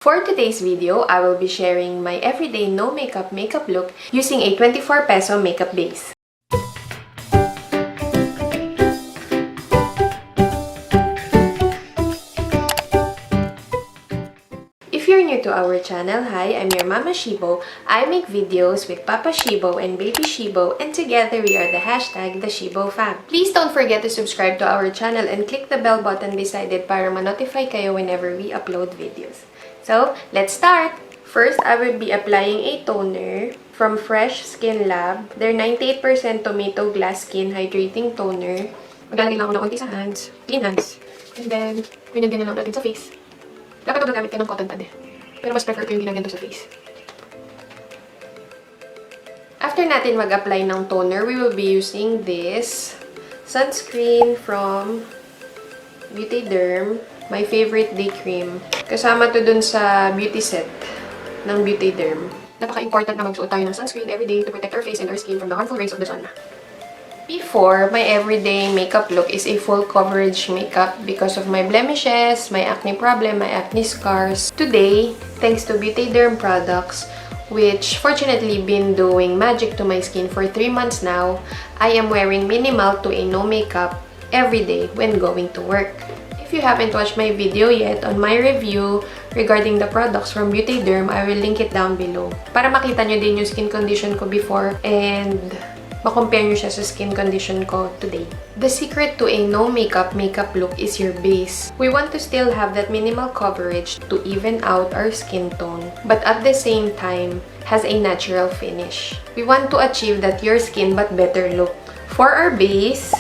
For today's video, I will be sharing my everyday no makeup look using a 24 peso makeup base. If you're new to our channel, hi, I'm your Mamashibbo. I make videos with Papa Shibbo and Baby Shibbo, and together we are the hashtag the Shibbo fam. Please don't forget to subscribe to our channel and click the bell button beside it para ma-notify kayo whenever we upload videos. So, let's start! First, I will be applying a toner from Fresh Skin Lab. They're 98% Tomato Glass Skin Hydrating Toner. Maglalagay lang ako ng konti sa hands. Clean hands. And then, ganyan-ganyan lang natin sa face. Dapat magagamit ka ng cotton pad eh. Pero mas prefer ko yung ginaganto sa face. After natin mag-apply ng toner, we will be using this sunscreen from Beautederm. My favorite day cream. Kasama to dun sa beauty set ng Beautederm. Napaka-important na magsuot tayo ng sunscreen everyday to protect our face and our skin from the harmful rays of the sun. Before, my everyday makeup look is a full coverage makeup because of my blemishes, my acne problem, my acne scars. Today, thanks to Beautederm products, which fortunately been doing magic to my skin for 3 months now, I am wearing minimal to a no makeup every day when going to work. If you haven't watched my video yet on my review regarding the products from Beautederm, I will link it down below. Para makita nyo din yung skin condition ko before and ma-compare nyo siya sa skin condition ko today. The secret to a no makeup look is your base. We want to still have that minimal coverage to even out our skin tone, but at the same time, has a natural finish. We want to achieve that your skin but better look. For our base,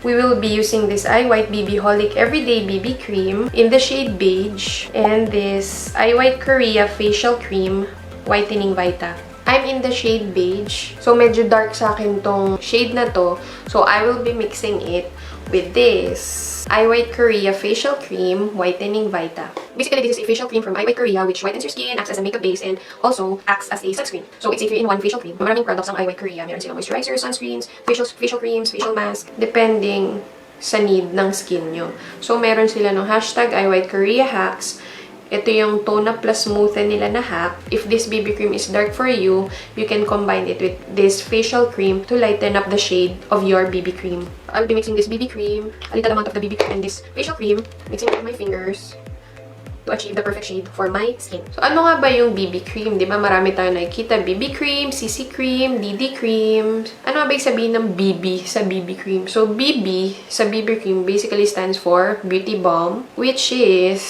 we will be using this iWhite Holic Everyday BB Cream in the shade Beige and this iWhiteKorea Facial Cream Whitening Vita. I'm in the shade Beige, so medyo dark sa akin tong shade na to. So I will be mixing it with this iWhiteKorea Facial Cream Whitening Vita. Basically, this is a facial cream from iWhiteKorea which whitens your skin, acts as a makeup base, and also acts as a sunscreen. So it's a 3-in-1 facial cream. Maraming products ang iWhiteKorea. Meron silang moisturizer, sunscreens, facial creams, facial mask, depending sa need ng skin nyo. So meron sila ng hashtag iWhiteKoreaHacks. Ito yung Tone Plus Smoothen nila na hack. If this BB cream is dark for you, you can combine it with this facial cream to lighten up the shade of your BB cream. I'll be mixing this BB cream, a little amount of the BB cream and this facial cream, mixing it with my fingers to achieve the perfect shade for my skin. So, ano nga ba yung BB cream? Di ba marami tayo nakikita? BB cream, CC cream, DD cream. Ano nga ba yung sabihin ng BB sa BB cream? So, BB sa BB cream basically stands for Beauty Balm, which is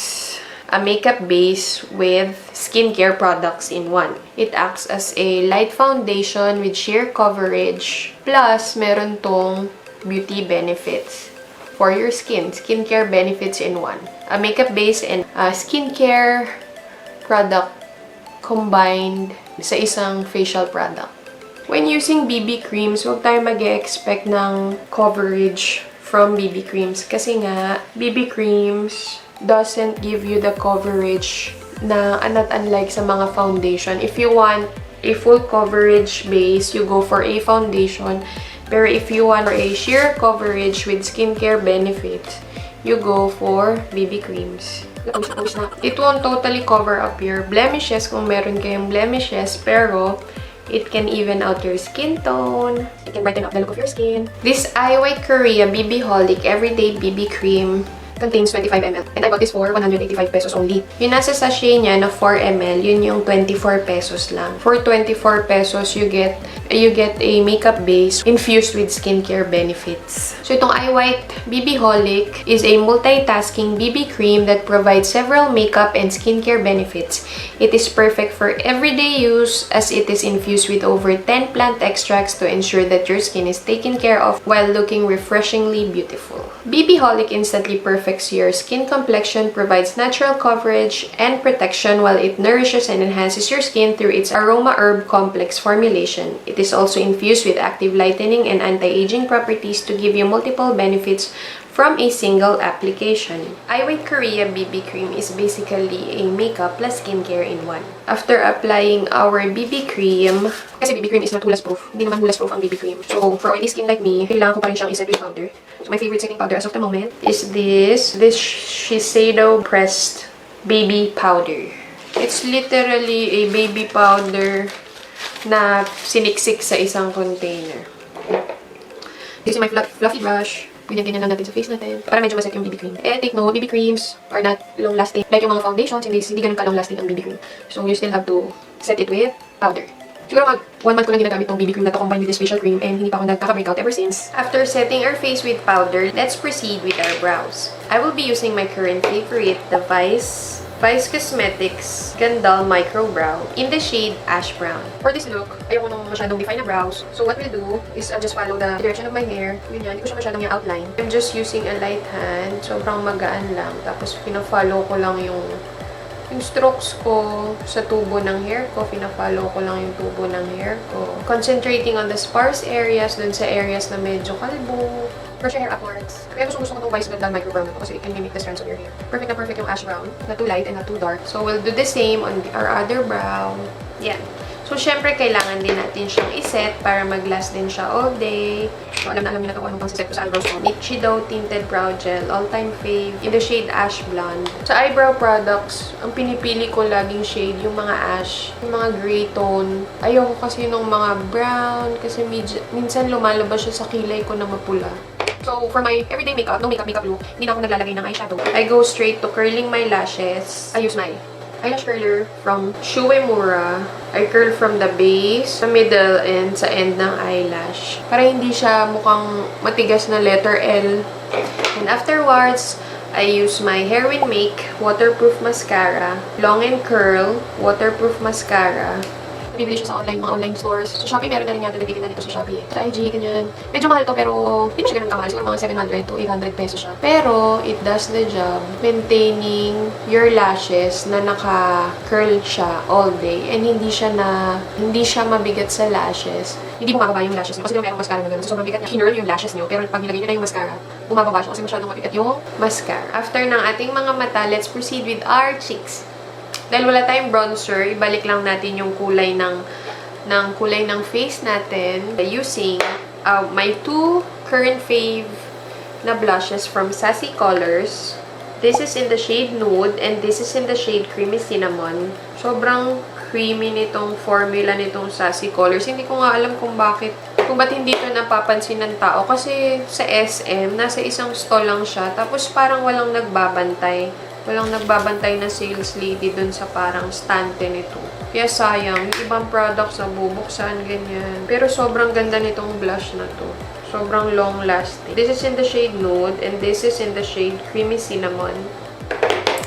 a makeup base with skincare products in one. It acts as a light foundation with sheer coverage, plus meron tong beauty benefits for your skin. Skincare benefits in one. A makeup base and a skincare product combined sa isang facial product. When using BB creams, huwag tayo mag-expect ng coverage from BB creams. Kasi nga, BB creams doesn't give you the coverage na not unlike sa mga foundation. If you want a full coverage base, you go for a foundation. Pero if you want a sheer coverage with skincare benefits, you go for BB creams. It won't totally cover up your blemishes kung meron kayong blemishes, pero it can even out your skin tone. It can brighten up the look of your skin. This iWhiteKorea BB Holic Everyday BB Cream contains 25 ml. And I bought this for 185 pesos only. Yung nasa sachet niya na 4 ml, yun yung 24 pesos lang. For 24 pesos, you get a makeup base infused with skincare benefits. So itong iWhite BB Holic is a multitasking BB cream that provides several makeup and skincare benefits. It is perfect for everyday use as it is infused with over 10 plant extracts to ensure that your skin is taken care of while looking refreshingly beautiful. BB Holic instantly perfects your skin complexion, provides natural coverage and protection while it nourishes and enhances your skin through its aroma herb complex formulation. It is also infused with active lightening and anti-aging properties to give you multiple benefits from a single application. iWhiteKorea BB Cream is basically a makeup plus skincare in one. After applying our BB cream, kasi BB cream is not hulas-proof. Hindi naman hulas-proof ang BB cream. So, for oily skin like me, kailangan ko pa rin siyang i-set with powder. So, my favorite setting powder as of the moment is this Shiseido pressed baby powder. It's literally a baby powder na siniksik sa isang container. Using my fluffy brush, ganyan-ganyan lang natin sa face natin para medyo maset yung BB cream. And take note, BB creams are not long-lasting. Like yung mga foundations, hindi ganun ka-long-lasting ang BB cream. So, you still have to set it with powder. Siguro 1 month ko lang ginagamit tong BB cream na to combined with this facial cream and hindi pa ako nagkaka-breakout ever since. After setting our face with powder, let's proceed with our brows. I will be using my current favorite, the Vice Cosmetics Gandoll Microbrow in the shade Ash Brown. For this look, ayoko nung masyadong define na brows. So what we'll do is I'll just follow the direction of my hair. Ganyan, hindi ko siya masyadong yung outline. I'm just using a light hand. Sobrang magaan lang. Tapos pina-follow ko lang yung strokes ko sa tubo ng hair ko. Pina-follow ko lang yung tubo ng hair ko. Concentrating on the sparse areas, dun sa areas na medyo kalbo. Brush your hair upwards. Kaya gusto ko itong Vice Gandoll Microbrow na to kasi it can mimic the strands of your hair. Perfect na perfect yung ash brown. Not too light and not too dark. So, we'll do the same on our other brow. Yan. So, syempre, kailangan din natin siyang iset para mag-last din siya all day. So, alam na ito kung anong pang siset ko sa eyebrows ko. Nichido Tinted Brow Gel. All-time fave. In the shade Ash Blonde. Sa eyebrow products, ang pinipili ko laging shade, yung mga ash, yung mga gray tone. Ayoko kasi nung mga brown kasi minsan lumalabas siya sa kilay ko na mapula. So, for my everyday makeup, no makeup look, hindi na ako naglalagay ng eyeshadow. I go straight to curling my lashes. I use my eyelash curler from Shuemura. I curl from the base, sa middle, and sa end ng eyelash. Para hindi siya mukhang matigas na letter L. And afterwards, I use my Hair Win Make Waterproof Mascara. Long and Curl Waterproof Mascara. Bibili siya sa mga online stores. Sa Shopee, meron na rin yata nagtitinda dito sa Shopee. Sa IG, ganyan. Medyo mahal to, pero hindi mo siya ganun kamahal. Siguro mga 700 to 800 pesos siya. Pero, it does the job maintaining your lashes na naka-curl siya all day. And hindi siya mabigat sa lashes. Hindi bumababa yung lashes niyo. Kasi merong mascara na gano'n. So, mabigat niya. Kinurl yung lashes niyo. Pero pag nilagay niyo na yung mascara, bumababa siya kasi masyadong mabigat yung mascara. After ng ating mga mata, let's proceed with our cheeks. Dahil wala tayong bronzer, ibalik lang natin yung kulay ng face natin using my 2 current fave na blushes from Sassy Colors. This is in the shade Nude and this is in the shade Creamy Cinnamon. Sobrang creamy nitong formula nitong Sassy Colors. Hindi ko nga alam kung ba't hindi ito napapansin ng tao. Kasi sa SM, nasa isang stall lang siya. Tapos parang walang nagbabantay. Walang nagbabantay na sales lady dun sa parang stante nito. Kaya sayang, yung ibang products na bubuksan, ganyan. Pero sobrang ganda nitong blush na to. Sobrang long lasting. This is in the shade Nude and this is in the shade Creamy Cinnamon.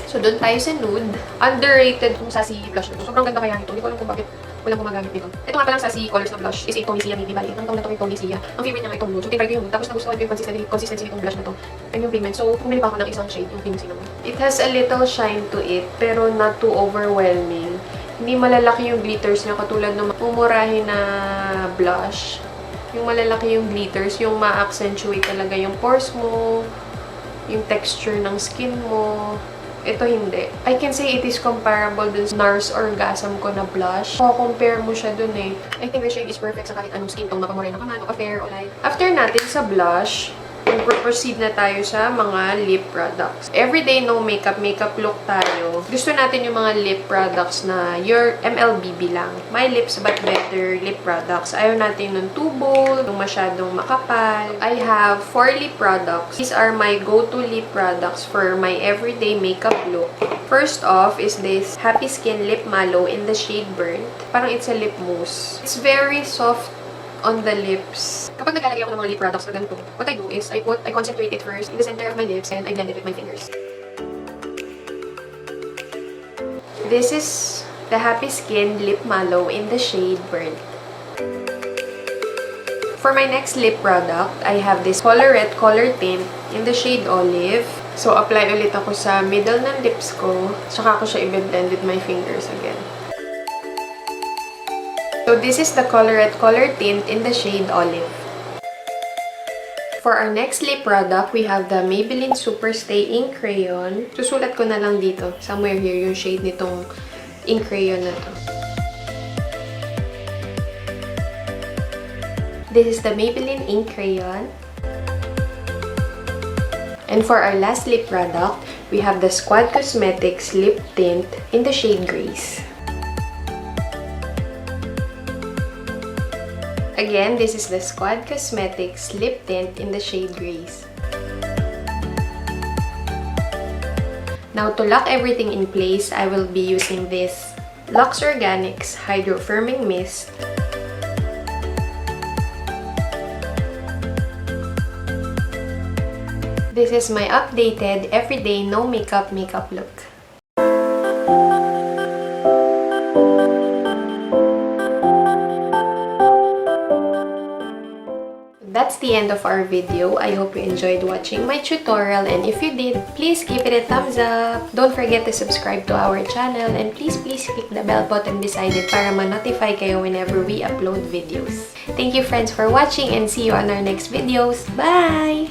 So, dun tayo sa Nude. Underrated kung Sassy blush na to. Sobrang ganda kaya nito. Hindi ko alam kung bakit walang gumagamit nito. Ito nga palang Sassy Colors na blush is a Tony Sia Maybe Bali. Ang tawag na ito yung Tony Sia. Ang favorite niya nga itong Nude. So, tinry ko yung Nude. Tapos nagustuhan ko yung consistency nitong blush na to. And yung pigment. So, pumili pa ako ng isang shade, yung Creamy Cinnamon. It has a little shine to it, pero not too overwhelming. Hindi malalaki yung glitters niya katulad ng umurahin na blush. Yung malalaki yung glitters, yung ma-accentuate talaga yung pores mo, yung texture ng skin mo. Ito hindi. I can say it is comparable dun sa NARS Orgasm ko na blush. Compare mo siya dun eh. I think the shade is perfect sa kahit anong skin tone, mapamorena ka man, o fair, o light. After natin sa blush, proceed na tayo sa mga lip products. Everyday no makeup look tayo. Gusto natin yung mga lip products na your MLBB lang. My Lips But Better lip products. Ayaw natin ng tubo, yung masyadong makapal. I have 4 lip products. These are my go-to lip products for my everyday makeup look. First off is this Happy Skin Lip Mallow in the shade Burnt. Parang it's a lip mousse. It's very soft on the lips. Kapag naglalagay ako ng mga lip products na ganito, what I do is I concentrate it first in the center of my lips and I blend it with my fingers. This is the Happy Skin Lip Mallow in the shade Burnt. For my next lip product, I have this Colorette Color Tint in the shade Olive. So, apply ulit ako sa middle ng lips ko. Tsaka ko siya i-blend with my fingers again. So, this is the Colorette Color Tint in the shade Olive. For our next lip product, we have the Maybelline Superstay Ink Crayon. Susulat ko na lang dito, somewhere here, yung shade nitong ink crayon na to. This is the Maybelline Ink Crayon. And for our last lip product, we have the Squad Cosmetics Lip Tint in the shade Grace. Again, this is the Squad Cosmetics Lip Tint in the shade Grace. Now, to lock everything in place, I will be using this Luxe Organix Hydrofirming Mist. This is my updated everyday no makeup look. That's the end of our video. I hope you enjoyed watching my tutorial, and if you did, please give it a thumbs up. Don't forget to subscribe to our channel, and please click the bell button beside it para ma-notify kayo whenever we upload videos. Thank you friends for watching, and see you on our next videos. Bye!